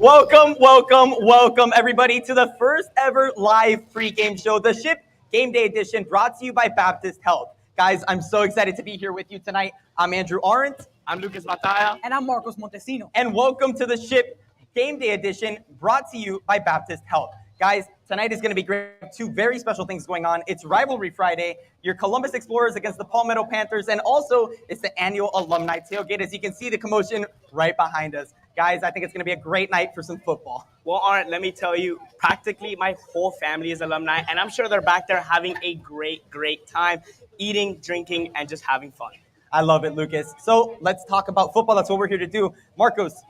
Welcome, everybody, to the first ever live pre-game show, the Ship Game Day Edition, brought to you by Baptist Health. Guys, I'm so excited to be here with you tonight. I'm Andrew Arendt. I'm Lucas Batalla. And I'm Marcos Montesino. And welcome to the Ship Game Day Edition, brought to you by Baptist Health. Guys, tonight is going to be great. Two very special things going on. It's Rivalry Friday, your Columbus Explorers against the Palmetto Panthers, and also it's the annual Alumni Tailgate. As you can see the commotion right behind us. Guys, I think it's going to be a great night for some football. Well, Art, let me tell you, practically my whole family is alumni, and I'm sure they're back there having a great time, eating, drinking, and just having fun. I love it, Lucas. So let's talk about football. That's what we're here to do. Marcos,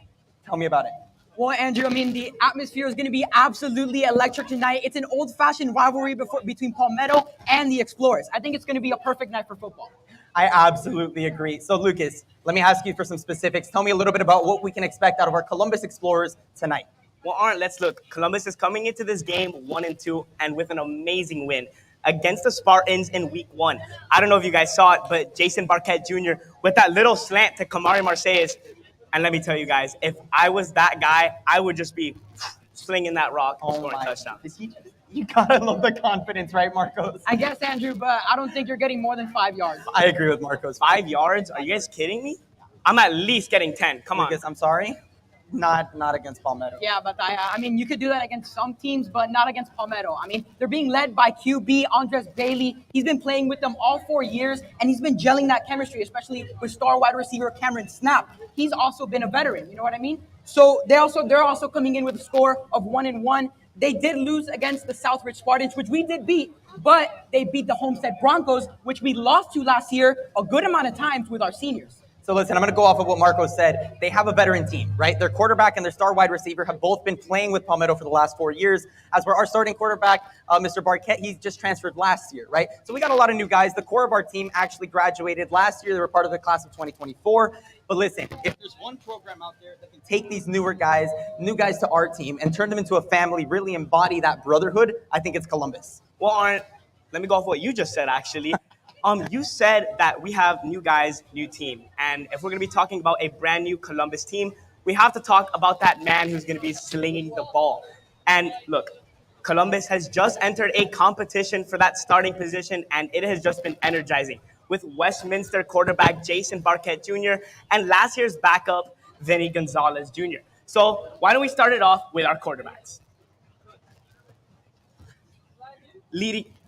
tell me about it. Well, Andrew, the atmosphere is going to be absolutely electric tonight. It's an old-fashioned rivalry between Palmetto and the Explorers. I think it's going to be a perfect night for football. I absolutely agree. So, Lucas, let me ask you for some specifics. Tell me a little bit about what we can expect out of our Columbus Explorers tonight. Well, Art, let's look. Columbus is coming into this game 1-2 and with an amazing win against the Spartans in week 1. I don't know if you guys saw it, but Jason Barquette Jr. with that little slant to Kamari Marseilles. And let me tell you guys, if I was that guy, I would just be slinging that rock and scoring touchdowns. You gotta love the confidence, right, Marcos? I guess, Andrew, but I don't think you're getting more than 5 yards. I agree with Marcos. 5 yards? Are you guys kidding me? I'm at least getting 10. Come on. Lucas, I'm sorry. Not against Palmetto. Yeah, but you could do that against some teams, but not against Palmetto. They're being led by QB Andres Bailey. He's been playing with them all 4 years, and he's been gelling that chemistry, especially with star wide receiver Cameron Snap. He's also been a veteran, you know what I mean? So they're also coming in with a score of 1-1. They did lose against the Southridge Spartans, which we did beat, but they beat the Homestead Broncos, which we lost to last year a good amount of times with our seniors. So listen, I'm going to go off of what Marcos said. They have a veteran team, right? Their quarterback and their star wide receiver have both been playing with Palmetto for the last 4 years. As for our starting quarterback, Mr. Barquette, he's just transferred last year, right? So we got a lot of new guys. The core of our team actually graduated last year. They were part of the class of 2024. But listen, if there's one program out there that can take these new guys to our team and turn them into a family, really embody that brotherhood, I think it's Columbus. Well, Arndt, let me go off what you just said, actually. You said that we have new guys, new team. And if we're going to be talking about a brand new Columbus team, we have to talk about that man who's going to be slinging the ball. And look, Columbus has just entered a competition for that starting position, and it has just been energizing with Westminster quarterback Jason Barquette Jr. and last year's backup, Vinny Gonzalez Jr. So why don't we start it off with our quarterbacks?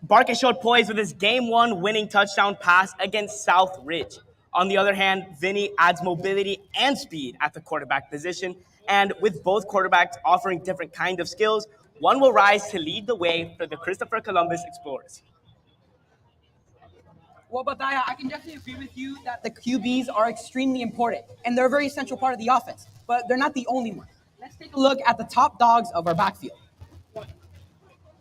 Barquette showed poise with his Game 1 winning touchdown pass against South Ridge. On the other hand, Vinny adds mobility and speed at the quarterback position. And with both quarterbacks offering different kinds of skills, one will rise to lead the way for the Christopher Columbus Explorers. Well, Bataya, I can definitely agree with you that the QBs are extremely important, and they're a very essential part of the offense. But they're not the only one. Let's take a look at the top dogs of our backfield.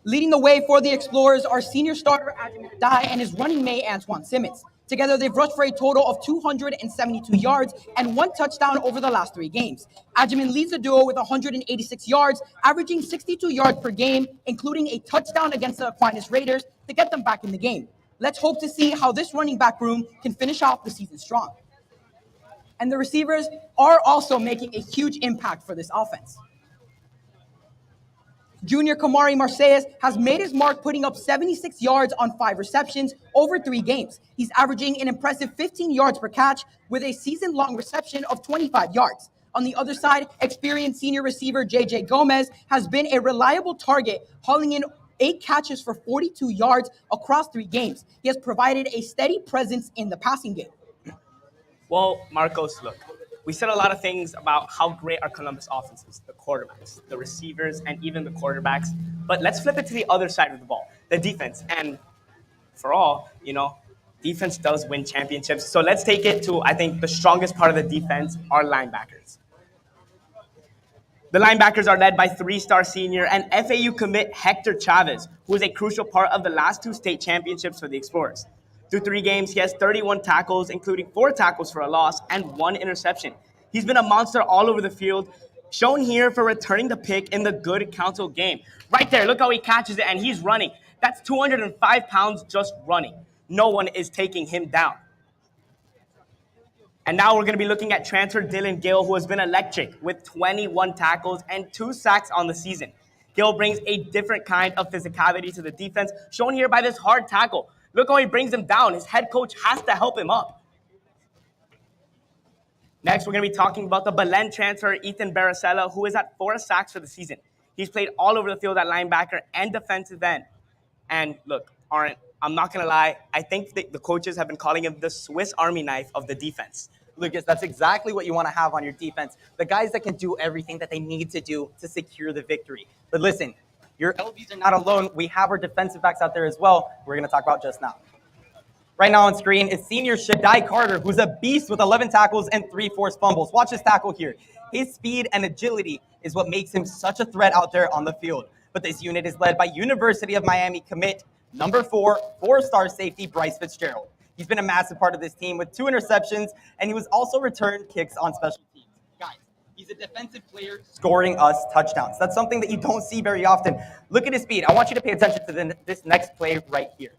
Leading the way for the Explorers are senior starter Adrian and his running mate Antoine Simmons. Together, they've rushed for a total of 272 yards and 1 touchdown over the last 3 games. Adjaman leads the duo with 186 yards, averaging 62 yards per game, including a touchdown against the Aquinas Raiders to get them back in the game. Let's hope to see how this running back room can finish off the season strong. And the receivers are also making a huge impact for this offense. Junior Kamari Marseilles has made his mark, putting up 76 yards on 5 receptions over 3 games. He's averaging an impressive 15 yards per catch with a season-long reception of 25 yards. On the other side, experienced senior receiver J.J. Gomez has been a reliable target, hauling in 8 catches for 42 yards across 3 games. He has provided a steady presence in the passing game. Well, Marcos, look. We said a lot of things about how great our Columbus offense is, the quarterbacks, the receivers, and even the quarterbacks. But let's flip it to the other side of the ball, the defense. And for all, defense does win championships. So let's take it to, I think, the strongest part of the defense, our linebackers. The linebackers are led by 3-star senior and FAU commit Hector Chavez, who is a crucial part of the last 2 state championships for the Explorers. Through 3 games, he has 31 tackles, including 4 tackles for a loss and 1 interception. He's been a monster all over the field, shown here for returning the pick in the Good Counsel game. Right there, look how he catches it, and he's running. That's 205 pounds just running. No one is taking him down. And now we're going to be looking at transfer Dylan Gill, who has been electric with 21 tackles and 2 sacks on the season. Gill brings a different kind of physicality to the defense, shown here by this hard tackle. Look how he brings him down. His head coach has to help him up. Next, we're going to be talking about the Belen transfer, Ethan Baracella, who is at 4 sacks for the season. He's played all over the field at linebacker and defensive end. And look, I'm not going to lie, I think the coaches have been calling him the Swiss Army knife of the defense. Lucas, that's exactly what you want to have on your defense. The guys that can do everything that they need to do to secure the victory. But listen, your LBs are not alone. We have our defensive backs out there as well. We're going to talk about just now. Right now on screen is senior Shaddai Carter, who's a beast with 11 tackles and 3 forced fumbles. Watch his tackle here. His speed and agility is what makes him such a threat out there on the field. But this unit is led by University of Miami commit number 4, 4-star safety Bryce Fitzgerald. He's been a massive part of this team with 2 interceptions, and he was also returned kicks on special teams. Guys, he's a defensive player scoring us touchdowns. That's something that you don't see very often. Look at his speed. I want you to pay attention to this next play right here.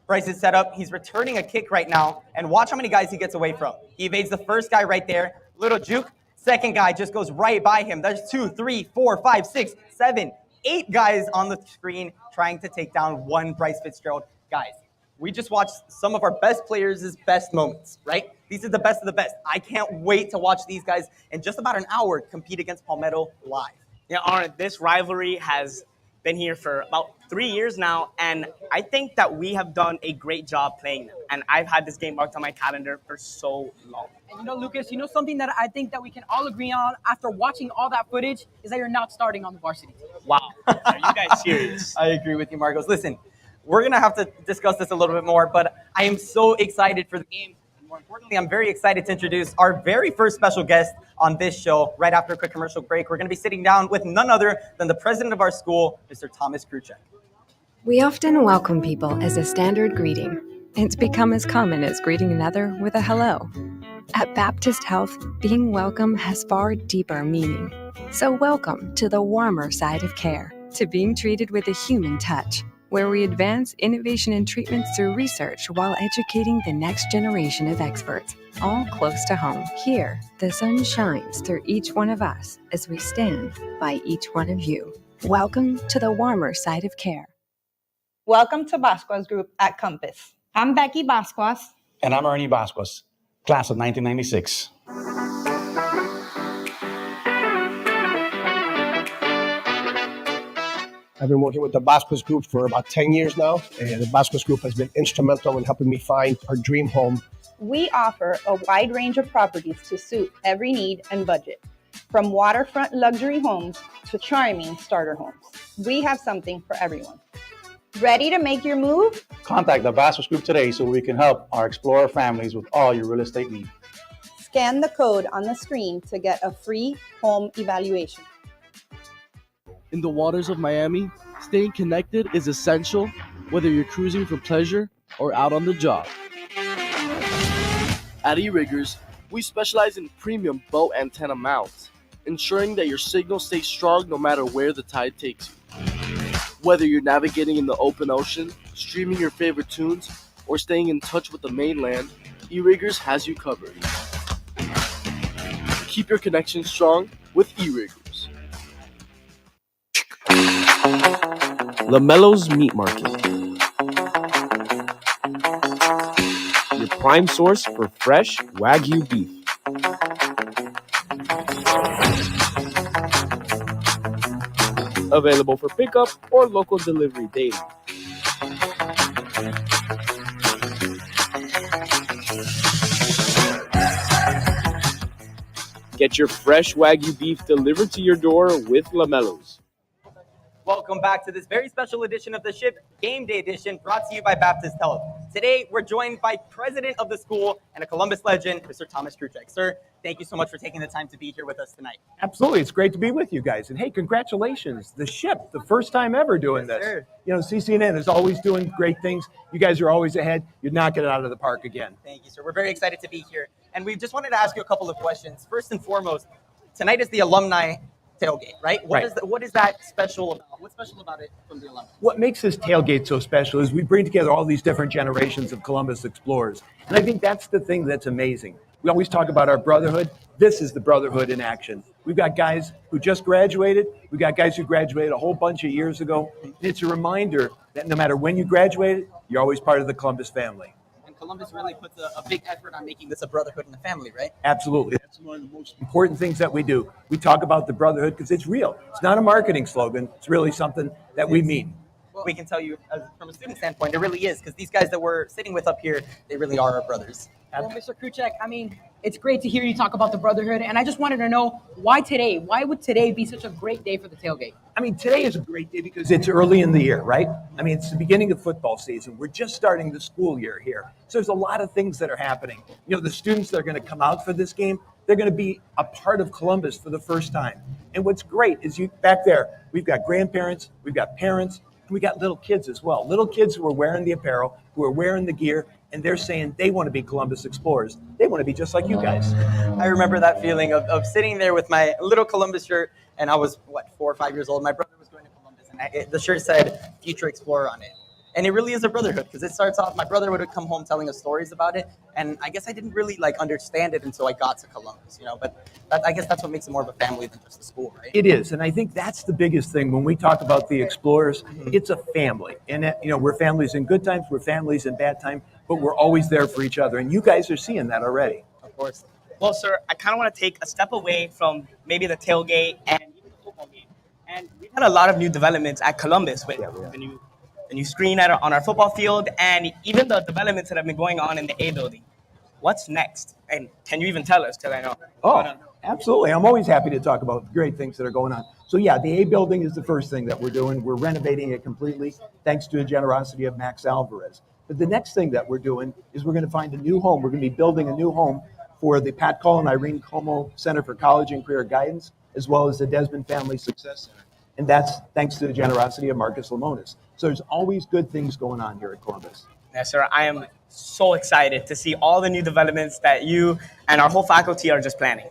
Bryce is set up. He's returning a kick right now, and watch how many guys he gets away from. He evades the first guy right there. Little juke. Second guy just goes right by him. There's 2, 3, 4, 5, 6, 7, 8 guys on the screen trying to take down one Bryce Fitzgerald. Guys, we just watched some of our best players' best moments, right? These are the best of the best. I can't wait to watch these guys in just about an hour compete against Palmetto live. Yeah, Aaron, this rivalry has been here for about 3 years now, and I think that we have done a great job playing them. And I've had this game marked on my calendar for so long. And Lucas, something that I think that we can all agree on after watching all that footage is that you're not starting on the varsity team. Wow, are you guys serious? I agree with you, Marcos. Listen, we're going to have to discuss this a little bit more, but I am so excited for the game. And more importantly, I'm very excited to introduce our very first special guest on this show. Right after a quick commercial break, we're going to be sitting down with none other than the president of our school, Mr. Thomas Kruchek. We often welcome people as a standard greeting. It's become as common as greeting another with a hello. At Baptist Health, being welcome has far deeper meaning. So welcome to the warmer side of care, to being treated with a human touch, where we advance innovation and treatments through research while educating the next generation of experts, all close to home. Here, the sun shines through each one of us as we stand by each one of you. Welcome to the warmer side of care. Welcome to Basquas Group at Compass. I'm Becky Basquas. And I'm Ernie Basquas, class of 1996. I've been working with the Basquas Group for about 10 years now, and the Basquas Group has been instrumental in helping me find our dream home. We offer a wide range of properties to suit every need and budget, from waterfront luxury homes to charming starter homes. We have something for everyone. Ready to make your move? Contact the Basquas Group today so we can help our Explorer families with all your real estate needs. Scan the code on the screen to get a free home evaluation. In the waters of Miami, staying connected is essential, whether you're cruising for pleasure or out on the job. At eRiggers, we specialize in premium boat antenna mounts, ensuring that your signal stays strong no matter where the tide takes you. Whether you're navigating in the open ocean, streaming your favorite tunes, or staying in touch with the mainland, eRiggers has you covered. Keep your connection strong with eRiggers. LaMelo's Meat Market, your prime source for fresh Wagyu beef. Available for pickup or local delivery daily. Get your fresh Wagyu beef delivered to your door with LaMelo's. Welcome back to this very special edition of the Ship, Game Day edition, brought to you by Baptist Health. Today, we're joined by president of the school and a Columbus legend, Mr. Thomas Kruchek. Sir, thank you so much for taking the time to be here with us tonight. Absolutely. It's great to be with you guys. And hey, congratulations. The Ship, the first time ever doing this. Sir. CCNN is always doing great things. You guys are always ahead. You're knocking it out of the park again. Thank you, sir. We're very excited to be here. And we just wanted to ask you a couple of questions. First and foremost, tonight is the Alumni tailgate, right? Right. What is that special about? What's special about it from the Alumni? What makes this tailgate so special is we bring together all these different generations of Columbus explorers. And I think that's the thing that's amazing. We always talk about our brotherhood. This is the brotherhood in action. We've got guys who just graduated. We've got guys who graduated a whole bunch of years ago. And it's a reminder that no matter when you graduated, you're always part of the Columbus family. And Columbus really puts a big effort on making this a brotherhood and a family, right? Absolutely. That's one of the most important things that we do. We talk about the brotherhood because it's real. It's not a marketing slogan. It's really something that we mean. Well, we can tell you from a student standpoint, it really is, because these guys that we're sitting with up here, they really are our brothers. Well, Mr. Kruchek, I mean, it's great to hear you talk about the brotherhood, and I just wanted to know why today? Why would today be such a great day for the tailgate? I mean, today is a great day because it's early in the year, right? I mean, it's the beginning of football season. We're just starting the school year here. So there's a lot of things that are happening. You know, the students that are going to come out for this game, they're going to be a part of Columbus for the first time. And what's great is back there, we've got grandparents, we've got parents, and we got little kids as well. Little kids who are wearing the apparel, who are wearing the gear, and they're saying they want to be Columbus explorers. They want to be just like you guys. I remember that feeling of sitting there with my little Columbus shirt, and I was, 4 or 5 years old. My brother was going to Columbus, and the shirt said Future Explorer on it. And it really is a brotherhood, because it starts off, my brother would come home telling us stories about it, and I guess I didn't really understand it until I got to Columbus, but I guess that's what makes it more of a family than just a school, right? It is, and I think that's the biggest thing when we talk about the explorers. It's a family, and we're families in good times, we're families in bad times, but we're always there for each other, and you guys are seeing that already. Of course. Well, sir, I kind of want to take a step away from maybe the tailgate and even the football game. And we've had a lot of new developments at Columbus with the new screen on our football field, and even the developments that have been going on in the A building. What's next? And can you even tell us till I know? Oh, absolutely. I'm always happy to talk about great things that are going on. So yeah, the A building is the first thing that we're doing. We're renovating it completely, thanks to the generosity of Max Alvarez. But the next thing that we're doing is we're going to find a new home. We're going to be building a new home for the Pat Call and Irene Como Center for College and Career Guidance, as well as the Desmond Family Success Center. And that's thanks to the generosity of Marcus Lamonis. So there's always good things going on here at Columbus. Yes, sir. I am so excited to see all the new developments that you and our whole faculty are just planning.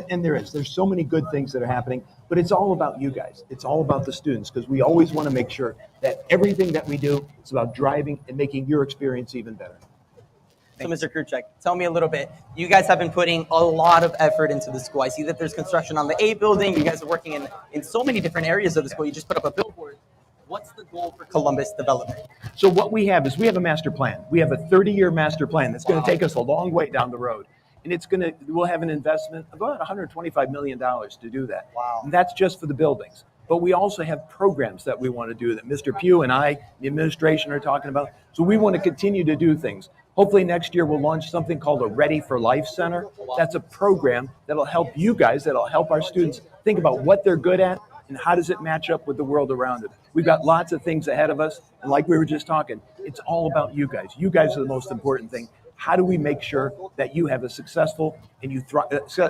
And there's so many good things that are happening, but it's all about you guys. It's all about the students, because we always want to make sure that everything that we do is about driving and making your experience even better. So, Mr. Kruchek, tell me a little bit. You guys have been putting a lot of effort into the school. I see that there's construction on the A building. You guys are working in so many different areas of the school. You just put up a billboard. What's the goal for Columbus development? So what we have is we have a master plan. We have a 30-year master plan that's going to take us a long way down the road. And we'll have an investment of about $125 million to do that. Wow. And that's just for the buildings. But we also have programs that we want to do that Mr. Pugh and I, the administration, are talking about. So we want to continue to do things. Hopefully next year we'll launch something called a Ready for Life Center. That's a program that'll help you guys, that'll help our students think about what they're good at and how does it match up with the world around them. We've got lots of things ahead of us. And like we were just talking, it's all about you guys. You guys are the most important thing. How do we make sure that you have a successful and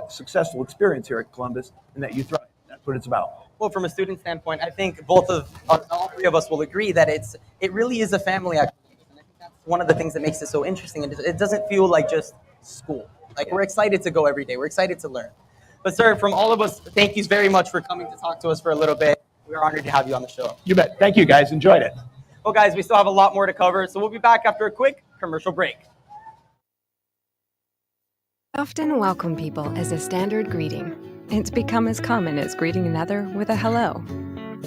successful experience here at Columbus and that you thrive? That's what it's about. Well, from a student standpoint, I think all three of us will agree that it really is a family activity. And I think that's one of the things that makes it so interesting. It doesn't feel like just school. We're excited to go every day. We're excited to learn. But sir, from all of us, thank you very much for coming to talk to us for a little bit. We're honored to have you on the show. You bet. Thank you, guys. Enjoyed it. Well, guys, we still have a lot more to cover, so we'll be back after a quick commercial break. I often welcome people as a standard greeting. It's become as common as greeting another with a hello.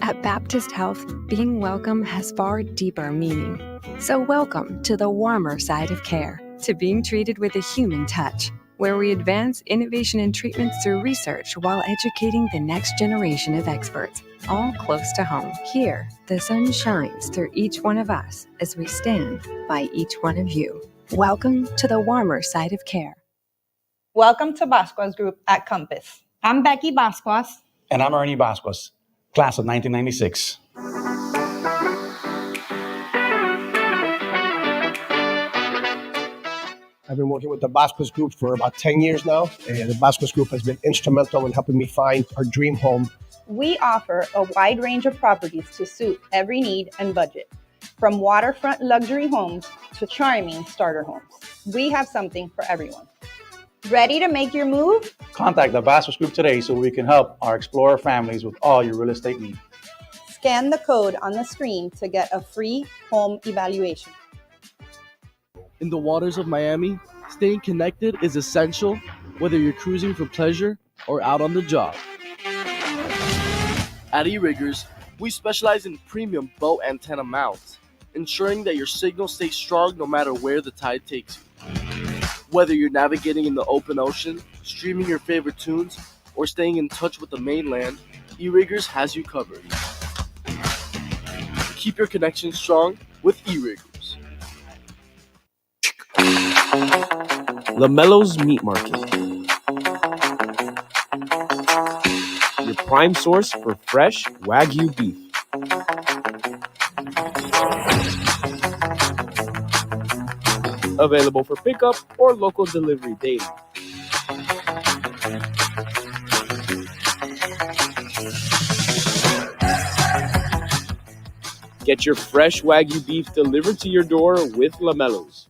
At Baptist Health, being welcome has far deeper meaning. So welcome to the warmer side of care, to being treated with a human touch, where we advance innovation and treatments through research while educating the next generation of experts, all close to home. Here, the sun shines through each one of us as we stand by each one of you. Welcome to the warmer side of care. Welcome to Basquas Group at Compass. I'm Becky Basquas. And I'm Ernie Basquas, class of 1996. I've been working with the Basquas Group for about 10 years now, and the Basquas Group has been instrumental in helping me find our dream home. We offer a wide range of properties to suit every need and budget, from waterfront luxury homes to charming starter homes. We have something for everyone. Ready to make your move? Contact the Vasquez Group today so we can help our Explorer families with all your real estate needs. Scan the code on the screen to get a free home evaluation. In the waters of Miami, staying connected is essential whether you're cruising for pleasure or out on the job. At eRiggers, we specialize in premium boat antenna mounts, ensuring that your signal stays strong no matter where the tide takes you. Whether you're navigating in the open ocean, streaming your favorite tunes, or staying in touch with the mainland, eRiggers has you covered. Keep your connection strong with eRiggers. LaMelo's Meat Market. Your prime source for fresh Wagyu beef. Available for pickup or local delivery daily. Get your fresh Wagyu beef delivered to your door with LaMelo's.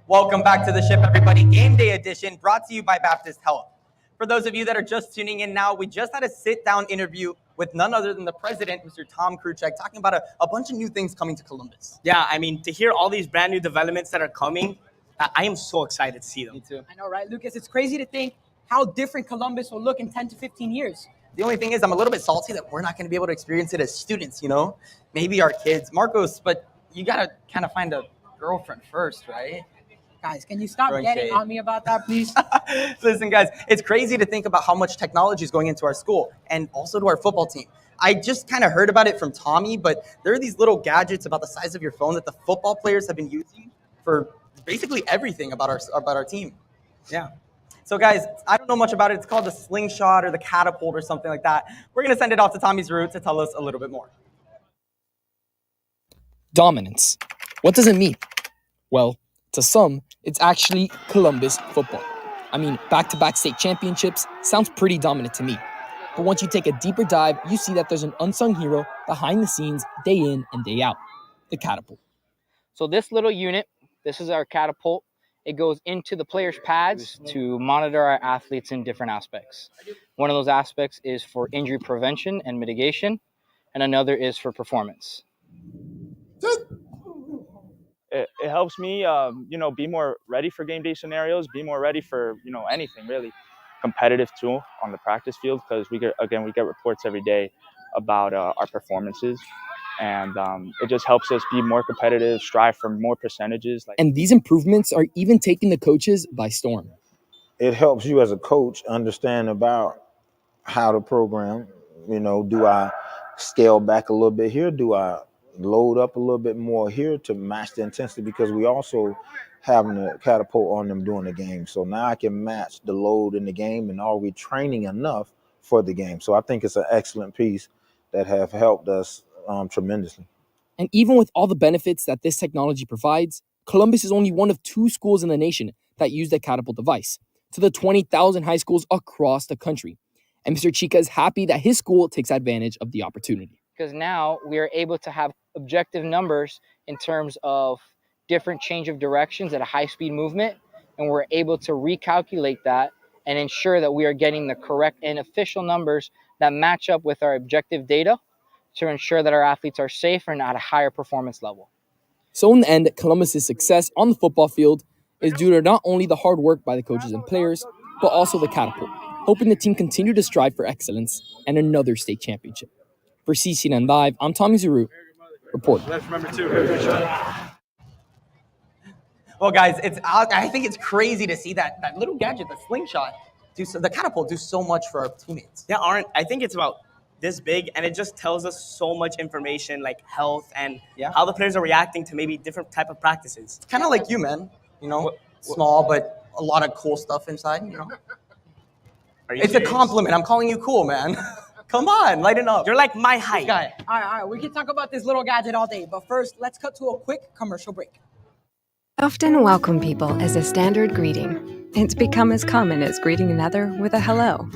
Welcome back to the ship, everybody. Game Day edition brought to you by Baptist Health. For those of you that are just tuning in now, we just had a sit-down interview with none other than the president, Mr. Tom Kruchek, talking about a bunch of new things coming to Columbus. Yeah, I mean, to hear all these brand new developments that are coming, I am so excited to see them. Me too. I know, right, Lucas? It's crazy to think how different Columbus will look in 10 to 15 years. The only thing is I'm a little bit salty that we're not going to be able to experience it as students, you know? Maybe our kids. Marcos, but you got to kind of find a girlfriend first, right? Guys, can you stop getting on me about that, please? Listen, guys, it's crazy to think about how much technology is going into our school and also to our football team. I just kind of heard about it from Tommy, but there are these little gadgets about the size of your phone that the football players have been using for basically everything about our team. Yeah. So, guys, I don't know much about it. It's called the slingshot or the catapult or something like that. We're going to send it off to Tommy's Root to tell us a little bit more. Dominance. What does it mean? Well, to some, it's actually Columbus football. I mean, back-to-back state championships sounds pretty dominant to me. But once you take a deeper dive, you see that there's an unsung hero behind the scenes, day in and day out, the catapult. So this little unit, this is our catapult. It goes into the players' pads to monitor our athletes in different aspects. One of those aspects is for injury prevention and mitigation, and another is for performance. It helps me, be more ready for game day scenarios, be more ready for, anything really. Competitive too on the practice field because we get reports every day about our performances. And it just helps us be more competitive, strive for more percentages. And these improvements are even taking the coaches by storm. It helps you as a coach understand about how to program. Do I scale back a little bit here? Do I load up a little bit more here to match the intensity? Because we also having a catapult on them during the game. So now I can match the load in the game, and are we training enough for the game? So I think it's an excellent piece that have helped us tremendously. And even with all the benefits that this technology provides, Columbus is only one of 2 schools in the nation that use the catapult device to the 20,000 high schools across the country. And Mr. Chica is happy that his school takes advantage of the opportunity. Because now we are able to have objective numbers in terms of different change of directions at a high-speed movement, and we're able to recalculate that and ensure that we are getting the correct and official numbers that match up with our objective data to ensure that our athletes are safer and at a higher performance level. So in the end, Columbus's success on the football field is due to not only the hard work by the coaches and players, but also the catapult, hoping the team continue to strive for excellence and another state championship. For CCNN Live, I'm Tommy Zarut, reporting. Let's remember too. Well, guys, I think it's crazy to see that little gadget, the slingshot, the catapult, do so much for our teammates. Yeah, I think it's about this big, and it just tells us so much information, like health and how the players are reacting to maybe different type of practices. It's kind of like you, man. Small, but a lot of cool stuff inside. It's serious? A compliment. I'm calling you cool, man. Come on, lighten up. You're like my height. All right. We can talk about this little gadget all day, but first, let's cut to a quick commercial break. Often welcome people as a standard greeting. It's become as common as greeting another with a hello.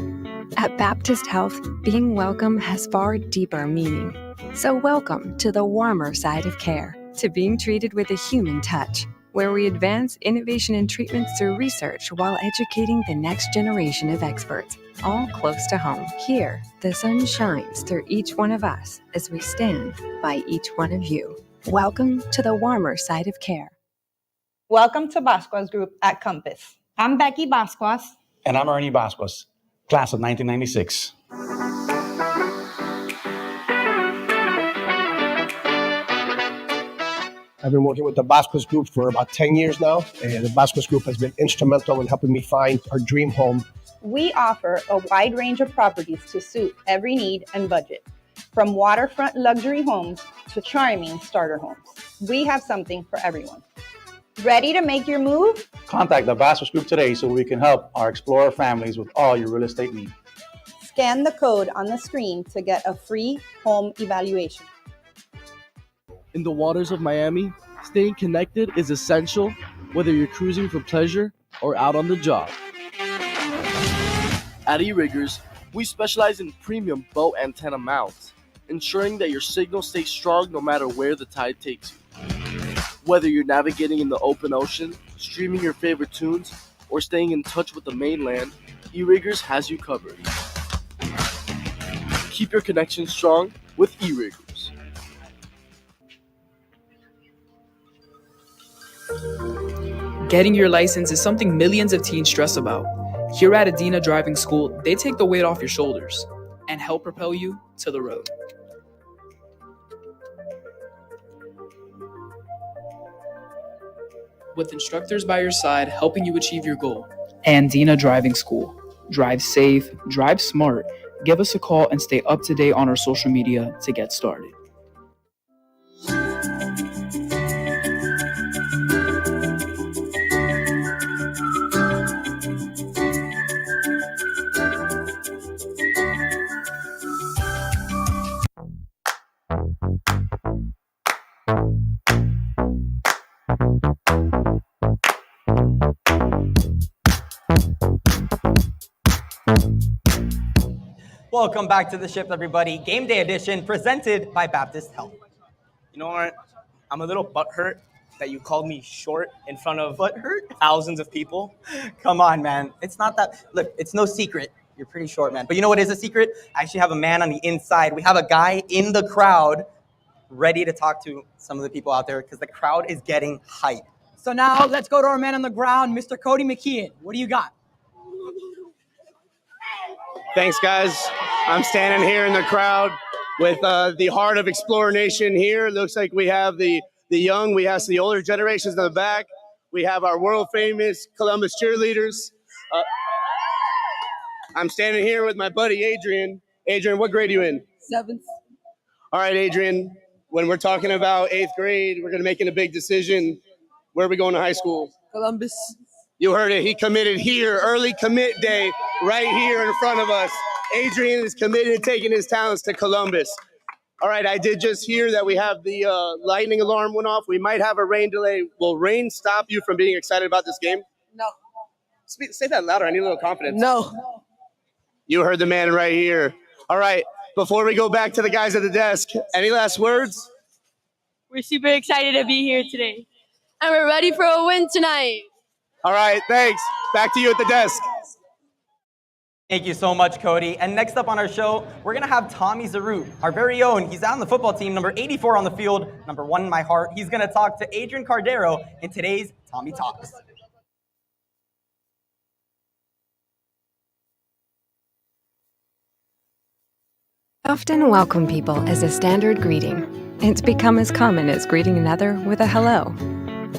At Baptist Health, being welcome has far deeper meaning. So welcome to the warmer side of care, to being treated with a human touch. where we advance innovation and treatments through research while educating the next generation of experts, all close to home. Here, the sun shines through each one of us as we stand by each one of you. Welcome to the warmer side of care. Welcome to Basquas Group at Compass. I'm Becky Basquas. And I'm Ernie Basquas, class of 1996. I've been working with the Basquas Group for about 10 years now, and the Basquas Group has been instrumental in helping me find our dream home. We offer a wide range of properties to suit every need and budget, from waterfront luxury homes to charming starter homes. We have something for everyone. Ready to make your move? Contact the Basquas Group today so we can help our Explorer families with all your real estate needs. Scan the code on the screen to get a free home evaluation. In the waters of Miami, staying connected is essential, whether you're cruising for pleasure or out on the job. At E-Riggers, we specialize in premium boat antenna mounts, ensuring that your signal stays strong no matter where the tide takes you. Whether you're navigating in the open ocean, streaming your favorite tunes, or staying in touch with the mainland, E-Riggers has you covered. Keep your connection strong with E-Riggers. Getting your license is something millions of teens stress about. Here at Adina Driving School, they take the weight off your shoulders and help propel you to the road. With instructors by your side helping you achieve your goal. Andina Driving School. Drive safe, drive smart. Give us a call and stay up to date on our social media to get started. Welcome back to the ship, everybody. Game Day edition presented by Baptist Health. You know what? I'm a little butthurt that you called me short in front of Butthurt? thousands of people. Come on, man. It's not that. Look, it's no secret. You're pretty short, man. But you know what is a secret? I actually have a man on the inside. We have a guy in the crowd ready to talk to some of the people out there because the crowd is getting hype. So now let's go to our man on the ground, Mr. Cody McKeon. What do you got? Thanks, guys. I'm standing here in the crowd with the heart of Explorer Nation here. It looks like we have the young, we have the older generations in the back. We have our world-famous Columbus cheerleaders. I'm standing here with my buddy, Adrian. Adrian, what grade are you in? 7th. All right, Adrian, when we're talking about 8th grade, we're going to make a big decision. Where are we going to high school? Columbus. You heard it. He committed here. Early commit day right here in front of us. Adrian is committed to taking his talents to Columbus. All right, I did just hear that we have the lightning alarm went off. We might have a rain delay. Will rain stop you from being excited about this game? No. Say that louder. I need a little confidence. No. You heard the man right here. All right, before we go back to the guys at the desk, any last words? We're super excited to be here today. And we're ready for a win tonight. All right, thanks. Back to you at the desk. Thank you so much, Cody. And next up on our show, we're going to have Tommy Zarut, our very own. He's out on the football team, number 84 on the field, number 1 in my heart. He's going to talk to Adrian Cardero in today's Tommy Talks. I often welcome people as a standard greeting. It's become as common as greeting another with a hello.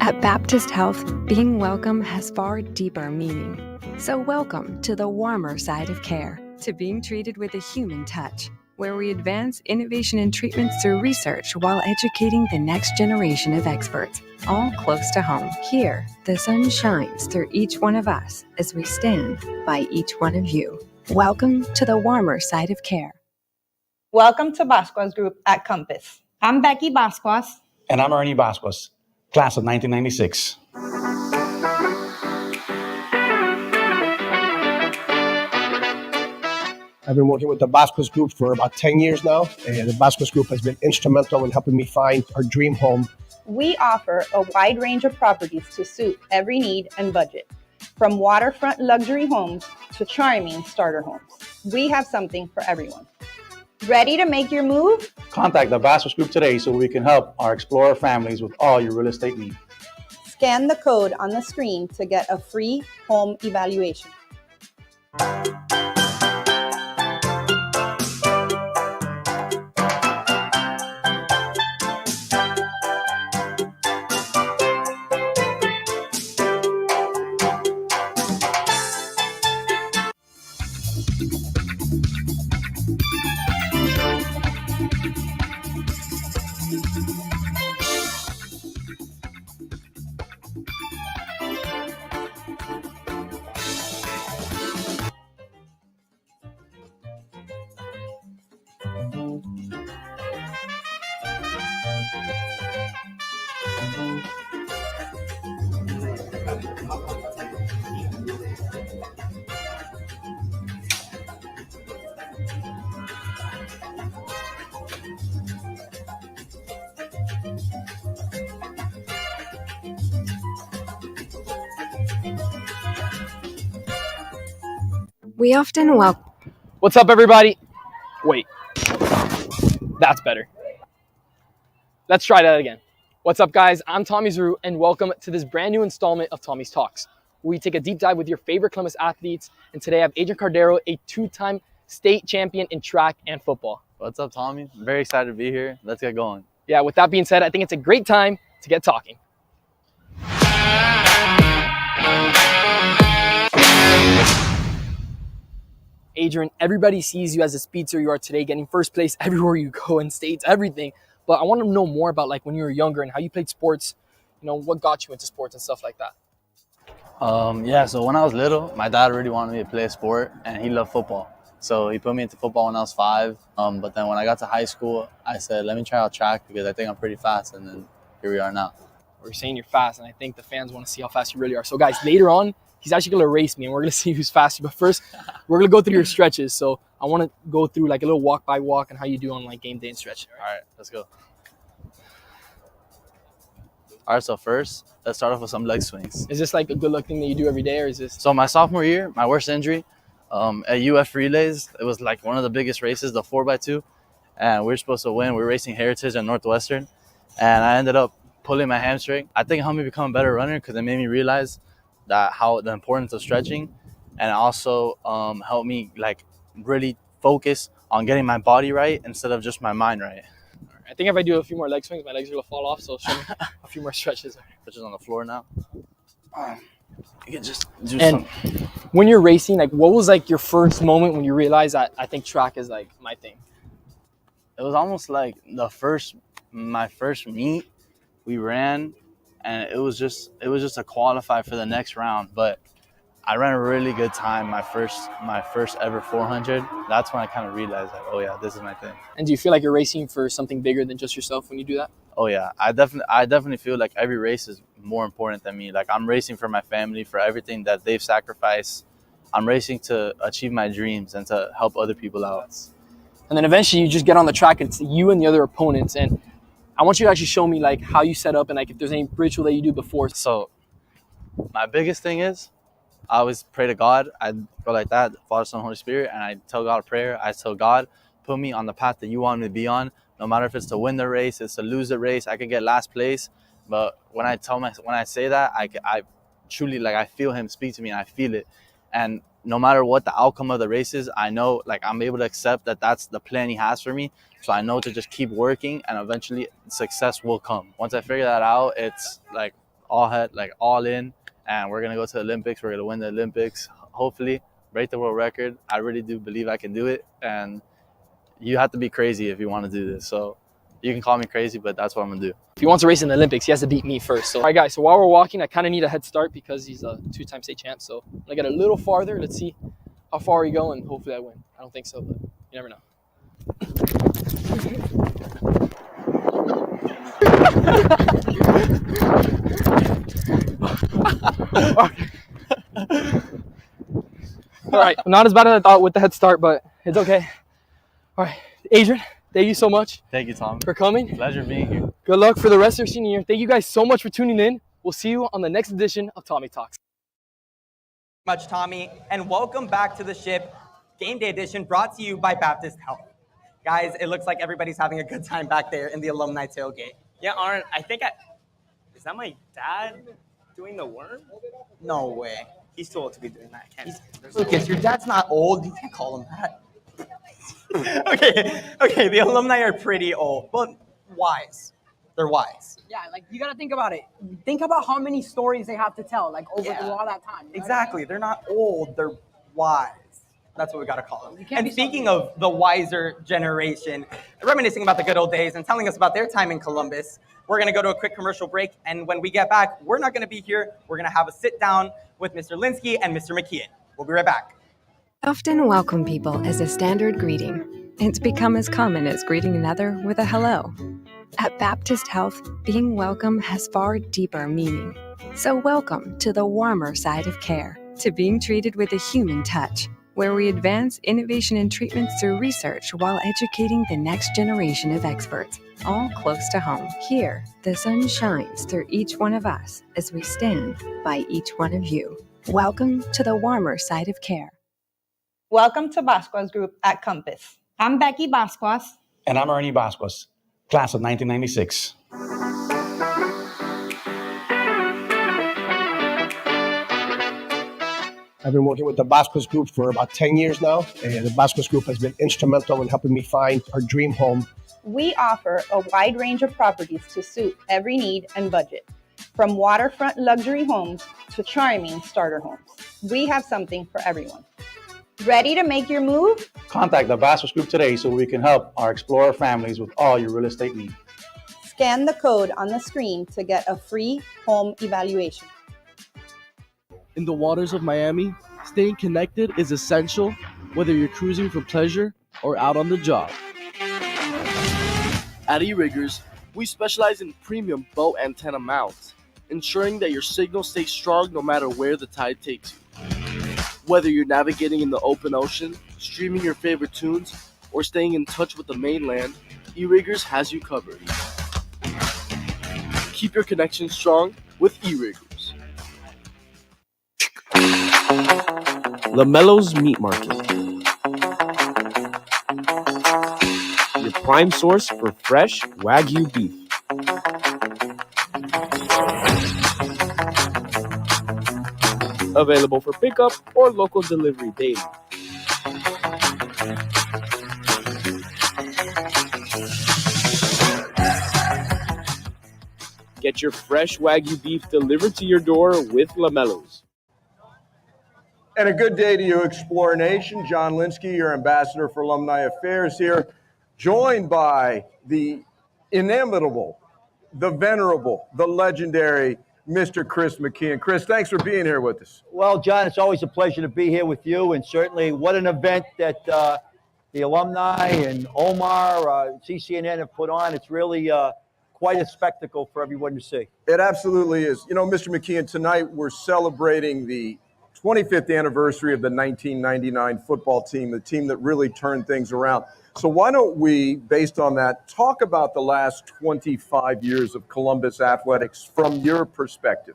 At Baptist Health, being welcome has far deeper meaning. So welcome to the warmer side of care, to being treated with a human touch, where we advance innovation and treatments through research while educating the next generation of experts, all close to home. Here, the sun shines through each one of us as we stand by each one of you. Welcome to the warmer side of care. Welcome to Basquas Group at Compass. I'm Becky Basquas. And I'm Ernie Basquas, class of 1996. I've been working with the Basquas Group for about 10 years now, and the Basquas Group has been instrumental in helping me find our dream home. We offer a wide range of properties to suit every need and budget, from waterfront luxury homes to charming starter homes. We have something for everyone. Ready to make your move? Contact the Bastos Group today so we can help our Explorer families with all your real estate needs. Scan the code on the screen to get a free home evaluation. We often welcome. What's up, everybody? Wait, that's better. Let's try that again. What's up, guys? I'm Tommy Zuru, and welcome to this brand new installment of Tommy's Talks, where we take a deep dive with your favorite Columbus athletes. And today I have Adrian Cardero, a two-time state champion in track and football. What's up, Tommy? I'm very excited to be here. Let's get going. Yeah, with that being said, I think it's a great time to get talking. Adrian, everybody sees you as a speedster you are today, getting first place everywhere you go in states, everything. But I want to know more about like when you were younger and how you played sports, you know, what got you into sports and stuff like that. Yeah, so when I was little, my dad really wanted me to play a sport, and he loved football. So he put me into football when I was 5. But then when I got to high school, I said, let me try out track because I think I'm pretty fast. And then here we are now. We're saying you're fast, and I think the fans want to see how fast you really are. So guys, later on, he's actually going to race me, and we're going to see who's faster. But first, we're going to go through your stretches. So I want to go through like a little walk by walk and how you do on like game day and stretch. All right, let's go. All right, so first, let's start off with some leg swings. Is this like a good luck thing that you do every day, or is this? So my sophomore year, my worst injury, at UF Relays, it was like one of the biggest races, the 4x2. And we were supposed to win. We were racing Heritage and Northwestern. And I ended up pulling my hamstring. I think it helped me become a better runner because it made me realize that the importance of stretching, and also helped me like really focus on getting my body right instead of just my mind right. I think if I do a few more leg swings, my legs are going to fall off. So show me a few more stretches. Stretches on the floor now. You can just do and some. When you're racing, like what was like your first moment when you realized that I think track is like my thing? It was almost like my first meet. We ran, and it was just to qualify for the next round. But I ran a really good time my first ever 400. That's when I kind of realized like, oh yeah, this is my thing. And do you feel like you're racing for something bigger than just yourself when you do that? Oh yeah, I definitely feel like every race is more important than me. Like I'm racing for my family, for everything that they've sacrificed. I'm racing to achieve my dreams and to help other people out. And then eventually you just get on the track and it's you and the other opponents. And I want you to actually show me like how you set up and like if there's any ritual that you do before. So my biggest thing is I always pray to God. I go like that, Father, Son, Holy Spirit, and I tell God a prayer. I tell God, put me on the path that you want me to be on. No matter if it's to win the race, it's to lose the race. I could get last place, but when I say that, I truly like I feel Him speak to me, and I feel it. And no matter what the outcome of the race is, I know like I'm able to accept that that's the plan He has for me. So I know to just keep working, and eventually success will come. Once I figure that out, it's like all in. And we're going to go to the Olympics. We're going to win the Olympics, hopefully, break the world record. I really do believe I can do it. And you have to be crazy if you want to do this. So you can call me crazy, but that's what I'm going to do. If he wants to race in the Olympics, he has to beat me first. So, all right, guys, so while we're walking, I kind of need a head start because he's a 2-time state champ. So I'm going to get a little farther. Let's see how far we go, and hopefully I win. I don't think so, but you never know. All right, not as bad as I thought with the head start, but it's okay. All right, Adrian, Thank you so much. Thank you, Tom. For coming. Pleasure being here. Good luck for the rest of your senior year. Thank you guys so much for tuning in. We'll see you on the next edition of Tommy Talks. Much, Tommy, and welcome back to the ship. Game Day edition brought to you by Baptist Health. Guys, it looks like everybody's having a good time back there in the alumni tailgate. Yeah, Aaron, is that my dad doing the worm? No way. He's too old to be doing that. I can't. Lucas, your dad's not old. You can't call him that. Okay, the alumni are pretty old, but wise. They're wise. Yeah, like you gotta think about it. Think about how many stories they have to tell, like over all that time. You know Exactly. They're not old. They're wise. That's what we got to call them. can't And be speaking of the wiser generation, reminiscing about the good old days and telling us about their time in Columbus, we're going to go to a quick commercial break. And when we get back, we're not going to be here. We're going to have a sit down with Mr. Linsky and Mr. McKeon. We'll be right back. Often welcome people as a standard greeting. It's become as common as greeting another with a hello. At Baptist Health, being welcome has far deeper meaning. So welcome to the warmer side of care, to being treated with a human touch, where we advance innovation and treatments through research while educating the next generation of experts, all close to home. Here, the sun shines through each one of us as we stand by each one of you. Welcome to the warmer side of care. Welcome to Basquas Group at Compass. I'm Becky Basquas. And I'm Ernie Basquas, class of 1996. I've been working with the Basquas Group for about 10 years now, and the Basquas Group has been instrumental in helping me find our dream home. We offer a wide range of properties to suit every need and budget, from waterfront luxury homes to charming starter homes. We have something for everyone. Ready to make your move? Contact the Basquas Group today so we can help our Explorer families with all your real estate needs. Scan the code on the screen to get a free home evaluation. In the waters of Miami, staying connected is essential, whether you're cruising for pleasure or out on the job. At E-Riggers, we specialize in premium boat antenna mounts, ensuring that your signal stays strong no matter where the tide takes you. Whether you're navigating in the open ocean, streaming your favorite tunes, or staying in touch with the mainland, E-Riggers has you covered. Keep your connection strong with E-Riggers. LaMelo's Meat Market. Your prime source for fresh Wagyu beef. Available for pickup or local delivery daily. Get your fresh Wagyu beef delivered to your door with LaMelo's. And a good day to you, Explorer Nation. John Linsky, your ambassador for Alumni Affairs here, joined by the inimitable, the venerable, the legendary Mr. Chris McKeon. Chris, thanks for being here with us. Well, John, it's always a pleasure to be here with you, and certainly what an event that the alumni and Omar, CCNN have put on. It's really quite a spectacle for everyone to see. It absolutely is. You know, Mr. McKeon, tonight we're celebrating the 25th anniversary of the 1999 football team, the team that really turned things around. So why don't we, based on that, talk about the last 25 years of Columbus athletics from your perspective?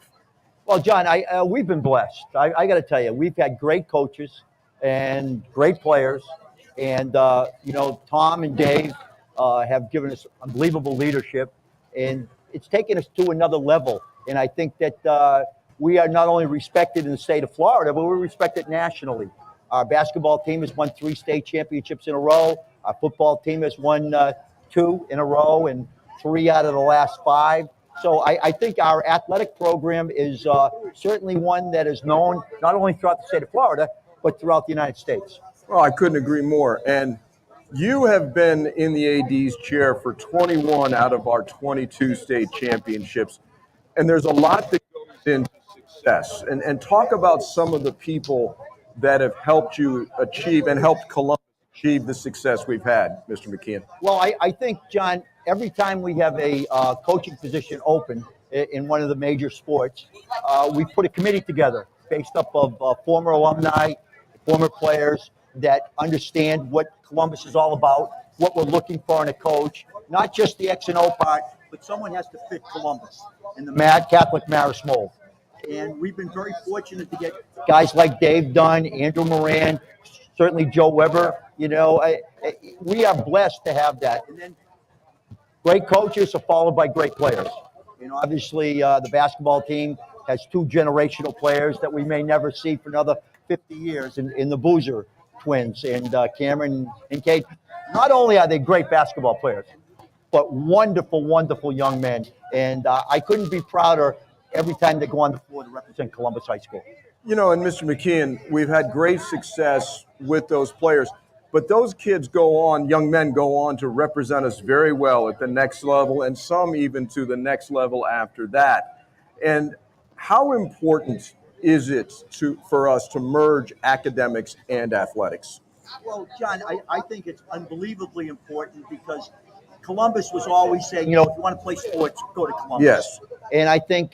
Well, John, we've been blessed. I got to tell you, we've had great coaches and great players. And, you know, Tom and Dave have given us unbelievable leadership. And it's taken us to another level. And I think that we are not only respected in the state of Florida, but we're respected nationally. Our basketball team has won 3 state championships in a row. Our football team has won 2 in a row and 3 out of the last 5. So I think our athletic program is certainly one that is known not only throughout the state of Florida, but throughout the United States. Well, I couldn't agree more. And you have been in the AD's chair for 21 out of our 22 state championships. And there's a lot that goes into success. And talk about some of the people that have helped you achieve and helped Columbus achieve the success we've had, Mr. McKeon. Well, I think, John, every time we have a coaching position open in one of the major sports, we put a committee together based up of former alumni, former players that understand what Columbus is all about what we're looking for in a coach, not just the X and O part, but someone has to fit Columbus and the Mad Catholic Marist mold. And we've been very fortunate to get guys like Dave Dunn, Andrew Moran, certainly Joe Weber. We are blessed to have that. And then great coaches are followed by great players. Obviously, the basketball team has 2 generational players that we may never see for another 50 years in the Boozer twins and Cameron and Kate. Not only are they great basketball players, but wonderful, wonderful young men. And I couldn't be prouder every time they go on the floor to represent Columbus High School. And Mr. McKeon, we've had great success with those players, but those kids young men go on to represent us very well at the next level, and some even to the next level after that. And how important is it for us to merge academics and athletics? Well, John, I think it's unbelievably important because Columbus was always saying, if you want to play sports, go to Columbus. Yes. And I think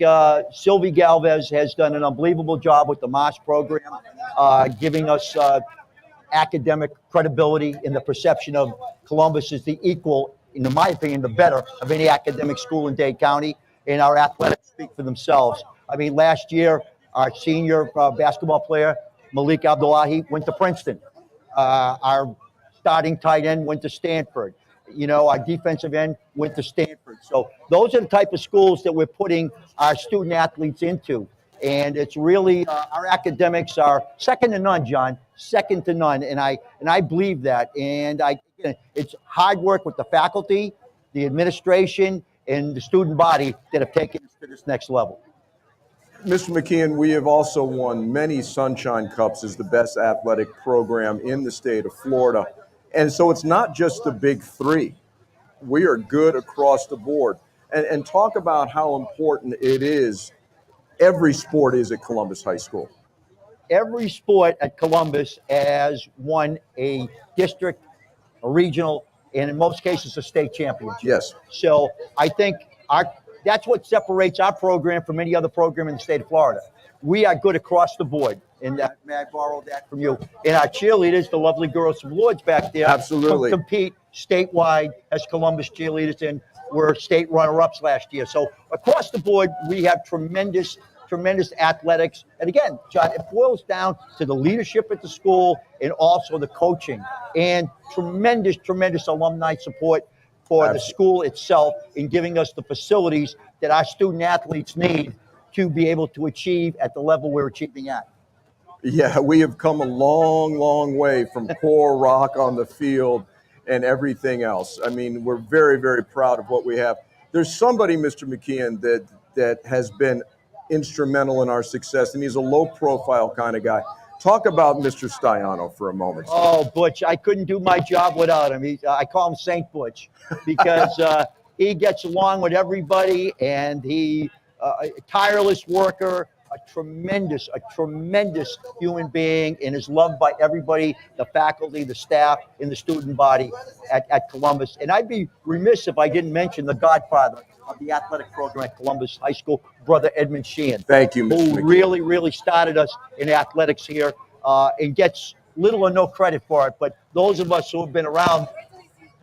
Sylvie Galvez has done an unbelievable job with the MOS program, giving us academic credibility in the perception of Columbus as the equal, in my opinion, the better of any academic school in Dade County. And our athletics speak for themselves. I mean, last year, our senior basketball player, Malik Abdullahi, went to Princeton. Our starting tight end went to Stanford. Our defensive end went to Stanford. So those are the type of schools that we're putting our student athletes into. And it's really, our academics are second to none, John, second to none. And I believe that. And it's hard work with the faculty, the administration, and the student body that have taken us to this next level. Mr. McKeon, we have also won many Sunshine Cups as the best athletic program in the state of Florida. And so it's not just the big 3. We are good across the board. And talk about how important it is. Every sport is at Columbus High School. Every sport at Columbus has won a district, a regional, and in most cases a state championship. Yes. So I think that's what separates our program from any other program in the state of Florida. We are good across the board. And may I borrow that from you? And our cheerleaders, the lovely girls from Lords back there, absolutely compete statewide as Columbus cheerleaders, and were state runner-ups last year. So across the board, we have tremendous athletics. And again, John, it boils down to the leadership at the school and also the coaching and tremendous alumni support for the school itself in giving us the facilities that our student athletes need to be able to achieve at the level we're achieving at. Yeah, we have come a long, long way from core rock on the field and everything else. I mean, we're very, very proud of what we have. There's somebody, Mr. McKeon, that has been instrumental in our success, and he's a low-profile kind of guy. Talk about Mr. Staiano for a moment. Oh, Butch, I couldn't do my job without him. I call him Saint Butch because he gets along with everybody, and he a tireless worker, a tremendous human being, and is loved by everybody, the faculty, the staff, and the student body at Columbus. And I'd be remiss if I didn't mention the godfather of the athletic program at Columbus High School, Brother Edmund Sheehan. Thank you, Mr. Who really started us in athletics here and gets little or no credit for it. But those of us who have been around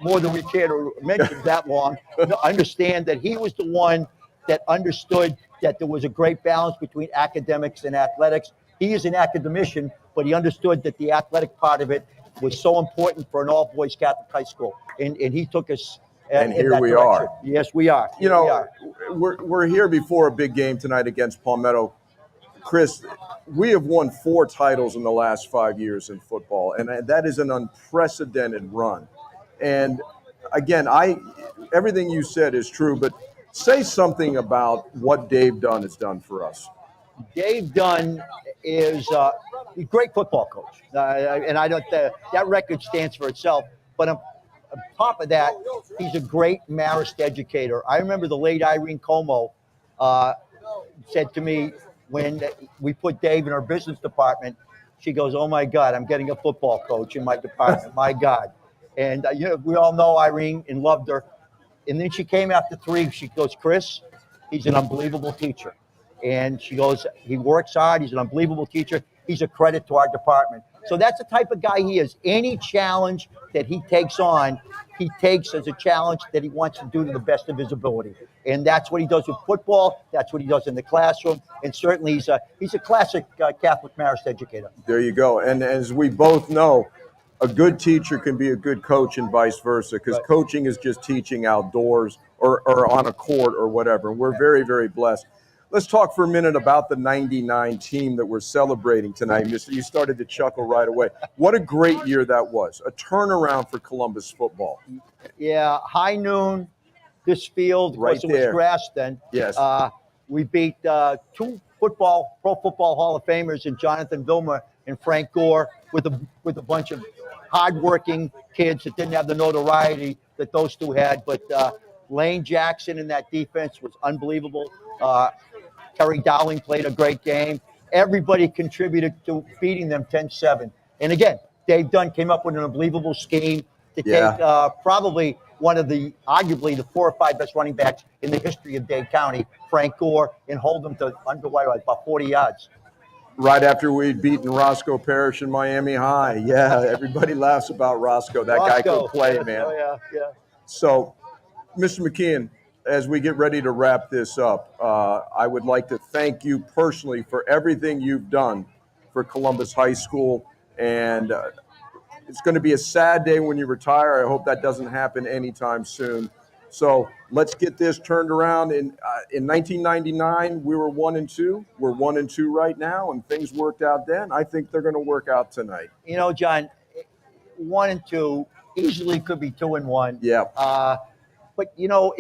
more than we care to mention that long understand that he was the one that understood that there was a great balance between academics and athletics. He is an academician, but he understood that the athletic part of it was so important for an all-boys Catholic high school. And he took us and here we are. Yes, we are. We're here before a big game tonight against Palmetto. Chris, we have won 4 titles in the last 5 years in football, and that is an unprecedented run. And again, everything you said is true, but say something about what Dave Dunn has done for us. Dave Dunn is a great football coach, and that record stands for itself. But on top of that, he's a great Marist educator. I remember the late Irene Como said to me when we put Dave in our business department, she goes, "Oh my God, I'm getting a football coach in my department, my God." And we all know Irene and loved her. And then she came after 3. She goes, "Chris, he's an unbelievable teacher." And she goes, "He works hard. He's an unbelievable teacher. He's a credit to our department." So that's the type of guy he is. Any challenge that he takes on, he takes as a challenge that he wants to do to the best of his ability. And that's what he does with football. That's what he does in the classroom. And certainly he's a classic Catholic marist educator. There you go. And as we both know, a good teacher can be a good coach and vice versa, because coaching is just teaching outdoors or on a court or whatever. And we're very, very blessed. Let's talk for a minute about the 99 team that we're celebrating tonight. You started to chuckle right away. What a great year that was. A turnaround for Columbus football. Yeah, high noon, this field, of course, it was grass then. Yes. We beat two Pro Football Hall of Famers in Jonathan Vilmer and Frank Gore with a bunch of hardworking kids that didn't have the notoriety that those two had. But Lane Jackson in that defense was unbelievable. Terry Dowling played a great game. Everybody contributed to beating them 10-7. And again, Dave Dunn came up with an unbelievable scheme to take probably arguably the 4 or 5 best running backs in the history of Dade County, Frank Gore, and hold them to under about 40 yards. Right after we'd beaten Roscoe Parrish in Miami High. Yeah, everybody laughs about Roscoe. That guy could play, man. Oh, yeah. So, Mr. McKeon, as we get ready to wrap this up, I would like to thank you personally for everything you've done for Columbus High School. And it's going to be a sad day when you retire. I hope that doesn't happen anytime soon. So let's get this turned around. In 1999, we were 1-2. We're 1-2 right now, and things worked out then. I think they're going to work out tonight. You know, John, 1-2 easily could be 2-1. Yeah. But you know,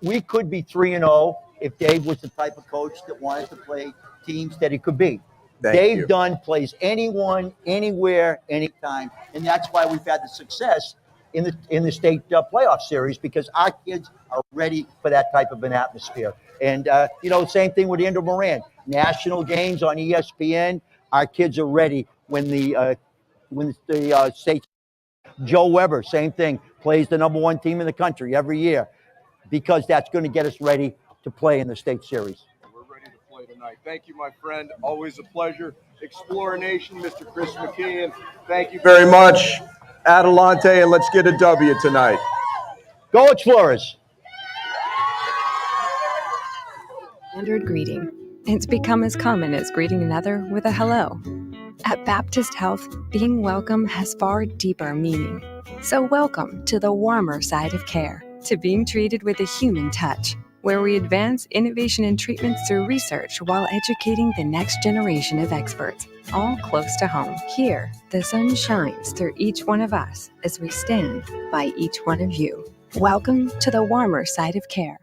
we could be 3-0 if Dave was the type of coach that wanted to play teams that he could be. Dave Dunn plays anyone, anywhere, anytime, and that's why we've had the success in the state playoff series, because our kids are ready for that type of an atmosphere. And you know, same thing with Andrew Moran. National games on ESPN, our kids are ready when the state. Joe Weber, same thing, plays the number 1 team in the country every year, because that's going to get us ready to play in the state series. We're ready to play tonight. Thank you, my friend. Always a pleasure. Explorer Nation, Mr. Chris McKeon, thank you very much. Adelante, and let's get a W tonight. Go Explorers! Standard greeting. It's become as common as greeting another with a hello. At Baptist Health, being welcome has far deeper meaning. So welcome to the warmer side of care, to being treated with a human touch, where we advance innovation and treatments through research while educating the next generation of experts, all close to home. Here, the sun shines through each one of us as we stand by each one of you. Welcome to the warmer side of care.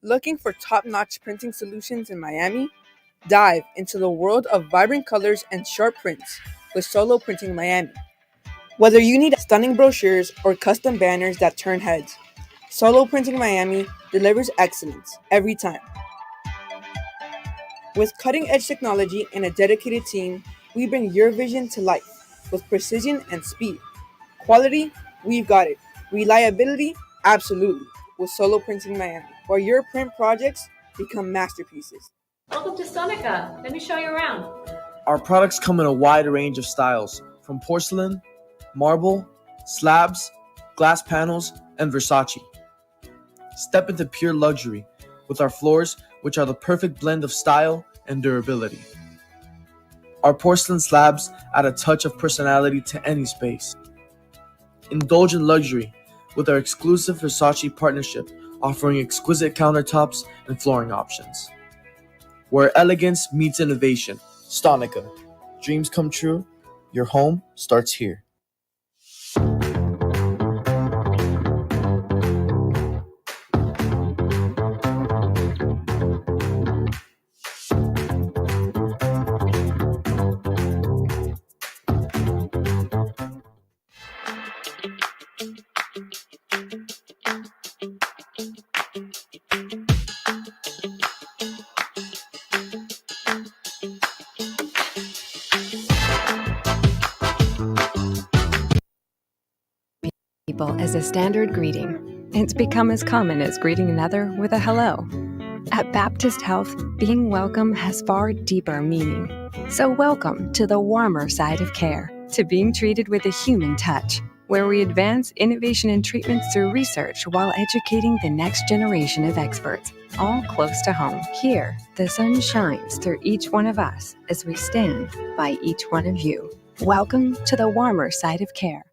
Looking for top-notch printing solutions in Miami? Dive into the world of vibrant colors and sharp prints with Solo Printing Miami. Whether you need stunning brochures or custom banners that turn heads, Solo Printing Miami delivers excellence every time. With cutting-edge technology and a dedicated team, we bring your vision to life with precision and speed. Quality, we've got it. Reliability, absolutely. With Solo Printing Miami, where your print projects become masterpieces. Welcome to Sonica. Let me show you around. Our products come in a wide range of styles, from porcelain, marble, slabs, glass panels, and Versace. Step into pure luxury with our floors, which are the perfect blend of style and durability. Our porcelain slabs add a touch of personality to any space. Indulge in luxury with our exclusive Versace partnership, offering exquisite countertops and flooring options. Where elegance meets innovation, Stonica. Dreams come true, Your home starts here. People as a standard greeting. It's become as common as greeting another with a hello. At Baptist Health, being welcome has far deeper meaning. So welcome to the warmer side of care, to being treated with a human touch, where we advance innovation and treatments through research while educating the next generation of experts, all close to home. Here, the sun shines through each one of us as we stand by each one of you. Welcome to the warmer side of care.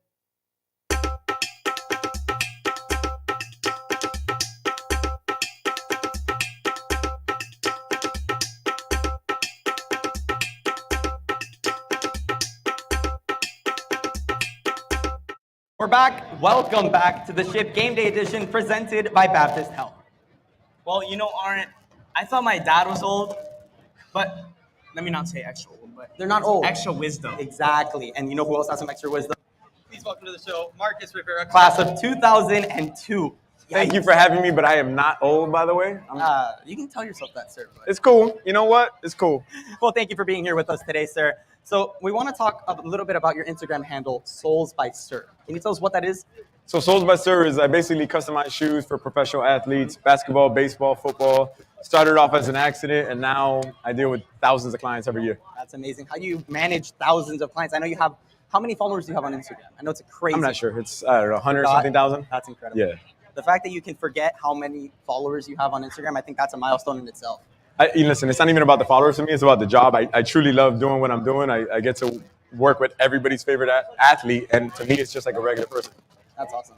We're back. Welcome back to the Ship Game Day edition presented by Baptist Health. Well, Aaron, I thought my dad was old, but let me not say extra old, but They're not old. extra wisdom. Exactly. And you know who else has some extra wisdom? Please welcome to the show, Marcus Rivera, class of 2002. Thank you for having me, but I am not old, by the way. You can tell yourself that, sir. It's cool. You know what? It's cool. Well, thank you for being here with us today, sir. So we want to talk a little bit about your Instagram handle, Souls by Sir. Can you tell us what that is? So Souls by Sir is I basically customize shoes for professional athletes, basketball, baseball, football. Started off as an accident, and now I deal with thousands of clients every year. That's amazing. How do you manage thousands of clients? I know you have, how many followers do you have on Instagram? I know it's crazy. I'm not sure. It's, I don't know, 100 something thousand. That's incredible. Yeah. The fact that you can forget how many followers you have on Instagram, I think that's a milestone in itself. Listen, it's not even about the followers for me. It's about the job. I truly love doing what I'm doing. I get to work with everybody's favorite athlete, and to me, it's just like a regular person. That's awesome.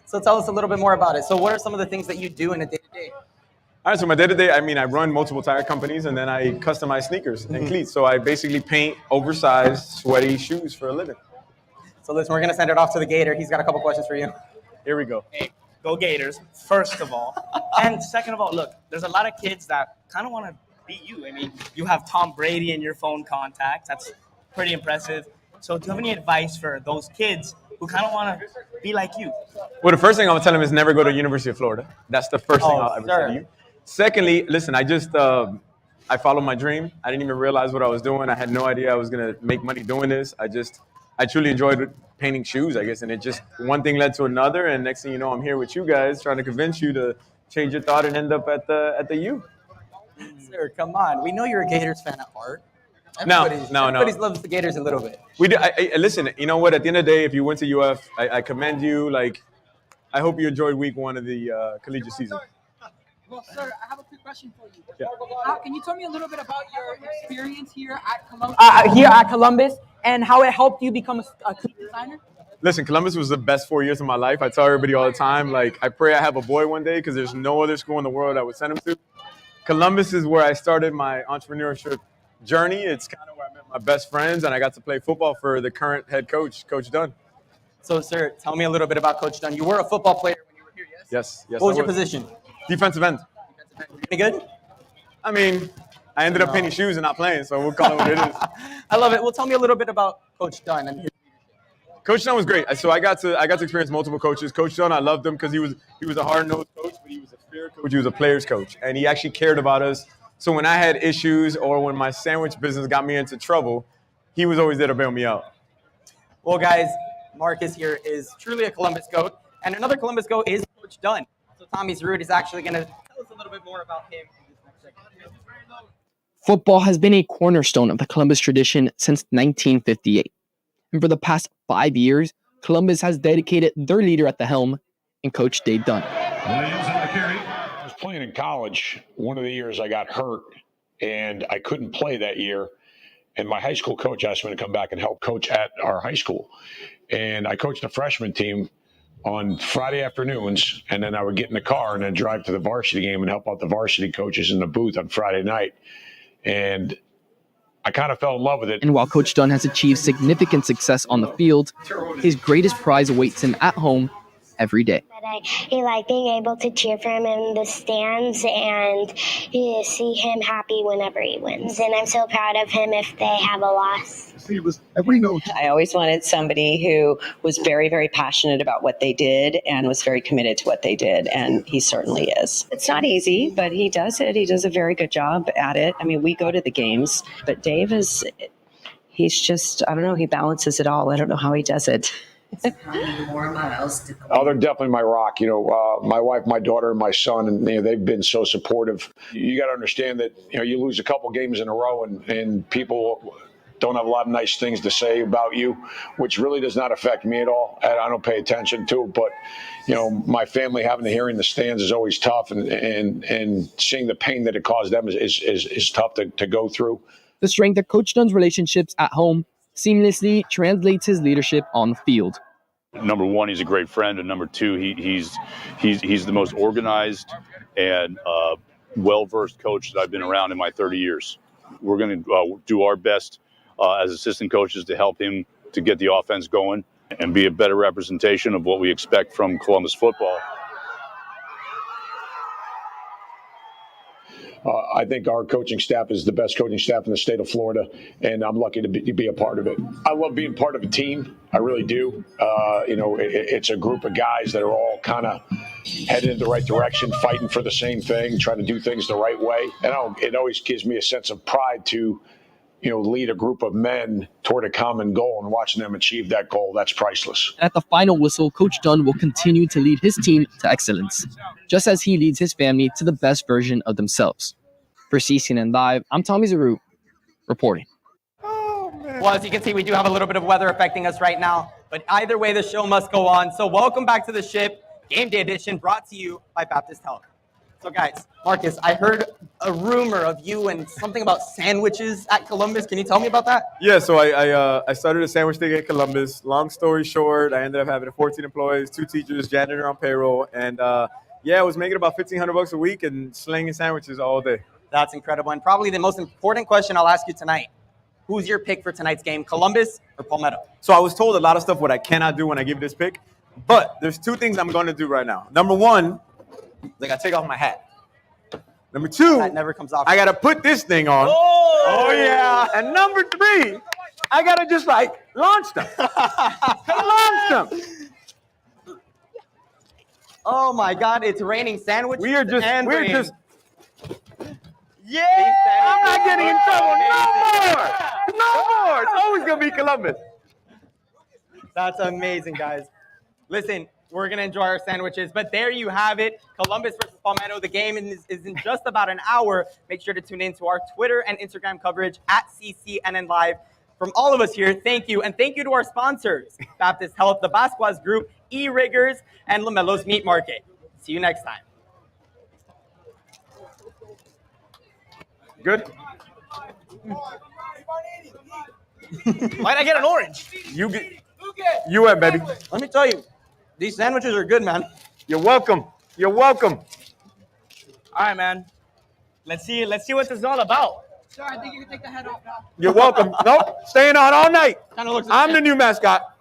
So tell us a little bit more about it. So what are some of the things that you do in a day-to-day? All right, so my day-to-day, I run multiple tire companies, and then I customize sneakers and cleats. So I basically paint oversized, sweaty shoes for a living. So listen, we're going to send it off to the Gator. He's got a couple questions for you. Here we go. Hey, go Gators, first of all. And second of all, look, there's a lot of kids that kind of want to be you. You have Tom Brady in your phone contacts. That's pretty impressive. So do you have any advice for those kids who kind of want to be like you? Well, the first thing I'm going to tell them is never go to University of Florida. That's the first thing I'll ever say to you. Secondly, listen, I followed my dream. I didn't even realize what I was doing. I had no idea I was going to make money doing this. I truly enjoyed painting shoes, I guess, and it just one thing led to another, and next thing you know, I'm here with you guys trying to convince you to change your thought and end up at the U. Sir, come on. We know you're a Gators fan at heart. No. Everybody loves the Gators a little bit. We do. Listen, you know what? At the end of the day, if you went to UF, I commend you. I hope you enjoyed week one of the collegiate season. Well, sir, I have a quick question for you. Yeah. Can you tell me a little bit about your experience here at Columbus and how it helped you become a cleat designer? Listen, Columbus was the best 4 years of my life. I tell everybody all the time, I pray I have a boy one day because there's no other school in the world I would send him to. Columbus is where I started my entrepreneurship journey. It's kind of where I met my best friends, and I got to play football for the current head coach, Coach Dunn. So, sir, tell me a little bit about Coach Dunn. You were a football player when you were here, yes? Yes. What was your position? Defensive end. Any good? I ended up painting shoes and not playing, so we'll call it what it is. I love it. Well, tell me a little bit about Coach Dunn. Coach Dunn was great. So I got to experience multiple coaches. Coach Dunn, I loved him because he was a hard-nosed coach, but he was a fair coach. He was a player's coach, and he actually cared about us. So when I had issues or when my sandwich business got me into trouble, he was always there to bail me out. Well, guys, Marcus here is truly a Columbus GOAT, and another Columbus GOAT is Coach Dunn. So Tommy Zerud is actually going to tell us a little bit more about him in this next segment. Football has been a cornerstone of the Columbus tradition since 1958. And for the past 5 years, Columbus has dedicated their leader at the helm in Coach Dave Dunn. I was playing in college. One of the years I got hurt, and I couldn't play that year. And my high school coach asked me to come back and help coach at our high school. And I coached a freshman team on Friday afternoons, and then I would get in the car and then drive to the varsity game and help out the varsity coaches in the booth on Friday night. And I kind of fell in love with it. And while Coach Dunn has achieved significant success on the field, his greatest prize awaits him at home every day. I like being able to cheer for him in the stands and see him happy whenever he wins. And I'm so proud of him if they have a loss. I always wanted somebody who was very, very passionate about what they did and was very committed to what they did, and he certainly is. It's not easy, but he does it. He does a very good job at it. I mean, we go to the games, but Dave he's just, I don't know, he balances it all. I don't know how he does it. More miles. Oh, they're definitely my rock. My wife, my daughter, and my son, and they've been so supportive. You got to understand that you lose a couple games in a row, and people don't have a lot of nice things to say about you, which really does not affect me at all. I don't pay attention to it, but my family having to hear in the stands is always tough, and seeing the pain that it caused them is tough to go through. The strength of Coach Dunn's relationships at home seamlessly translates his leadership on the field. Number one, he's a great friend, and number two, he's the most organized and well-versed coach that I've been around in my 30 years. We're going to do our best as assistant coaches to help him to get the offense going and be a better representation of what we expect from Columbus football. I think our coaching staff is the best coaching staff in the state of Florida, and I'm lucky to be a part of it. I love being part of a team. I really do. It's a group of guys that are all kind of headed in the right direction, fighting for the same thing, trying to do things the right way. And it always gives me a sense of pride to lead a group of men toward a common goal, and watching them achieve that goal, that's priceless. At the final whistle, Coach Dunn will continue to lead his team to excellence, just as he leads his family to the best version of themselves. For CCNN Live, I'm Tommy Zaru, reporting. Well, as you can see, we do have a little bit of weather affecting us right now, but either way, the show must go on. So welcome back to the ship, Game Day edition, brought to you by Baptist Health. So guys, Marcus, I heard a rumor of you and something about sandwiches at Columbus. Can you tell me about that? Yeah, so I started a sandwich thing at Columbus. Long story short, I ended up having 14 employees, 2 teachers, janitor on payroll, and I was making about $1,500 a week and slinging sandwiches all day. That's incredible. And probably the most important question I'll ask you tonight: who's your pick for tonight's game, Columbus or Palmetto? So I was told a lot of stuff what I cannot do when I give this pick, but there's 2 things I'm going to do right now. Number 1, I take off my hat. Number 2, that never comes off. I got to put this thing on. Oh yeah. And number 3, I got to just launch them. Launch them. Oh my God, it's raining sandwiches. We're just. Yeah! I'm not getting in trouble no more. It's always going to be Columbus. That's amazing, guys. Listen, we're going to enjoy our sandwiches, but there you have it. Columbus versus Palmetto. The game is in just about an hour. Make sure to tune in to our Twitter and Instagram coverage at CCNN Live. From all of us here, thank you. And thank you to our sponsors, Baptist Health, the Basquaz Group, E-Riggers, and LaMelo's Meat Market. See you next time. Good? Why'd I get an orange? You went, baby. Let me tell you, these sandwiches are good, man. You're welcome. You're welcome. All right, man. Let's see what this is all about. Sir, I think you can take the head off now. You're welcome. Nope. Staying on all night. I'm the new mascot.